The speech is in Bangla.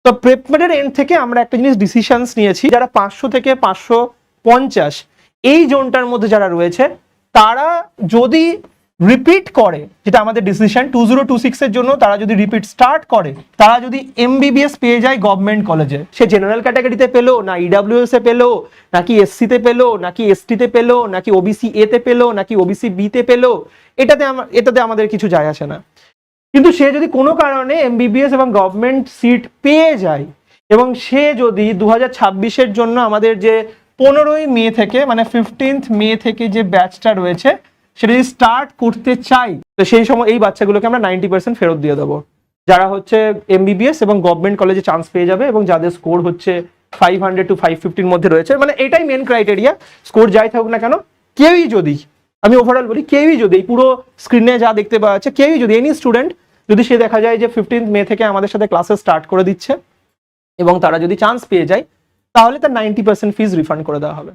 তো প্রেপমেডের এন্ড থেকে আমরা একটা জিনিস ডিসিশনস নিয়েছি, যারা 500 থেকে 550 এই জোনটার মধ্যে যারা রয়েছে তারা যদি রিপিট করে, যেটা আমাদের ডিসিশন 2026 এর জন্য, তারা যদি রিপিট স্টার্ট করে, তারা যদি এমবিবিএস পেয়ে যায় গভর্নমেন্ট কলেজে, সে জেনারেল ক্যাটাগরিতে পেলো না ইডব্লিউএস এ পেলো নাকি এসসি তে পেলো নাকি এসটি তে পেলো নাকি ওবিসি এ তে পেলো নাকি ওবিসি বি তে পেলো, এটাতে আমাদের কিছু যায় আসে না। কিন্তু সে যদি কোনো কারণে এমবিবিএস এবং গভর্নমেন্ট সিট পেয়ে যায় এবং সে যদি 2026-এর জন্য আমাদের যে 15ই মে থেকে মানে 15th মে থেকে যে ব্যাচটা রয়েছে সেটা যদি স্টার্ট করতে চাই, তো সেই সময় এই বাচ্চাগুলোকে আমরা 90% ফেরত দিয়ে দেবো, যারা হচ্ছে এমবিবিএস এবং গভর্নমেন্ট কলেজে চান্স পেয়ে যাবে এবং যাদের স্কোর হচ্ছে 500 to 550-র মধ্যে রয়েছে। মানে এটাই মেন ক্রাইটেরিয়া, স্কোর যাই থাকুক না কেন, কেউই যদি, আমি ওভারঅল বলি, কেউই যদি এই পুরো স্ক্রিনে যা দেখতে পাওয়া যাচ্ছে, কেউই যদি, এনি স্টুডেন্ট যদি সে দেখা যায় যে 15th মে থেকে আমাদের সাথে ক্লাসেস স্টার্ট করে দিচ্ছে এবং তারা যদি চান্স পেয়ে যায়, তাহলে তার 90% ফিজ রিফান্ড করে দেওয়া হবে।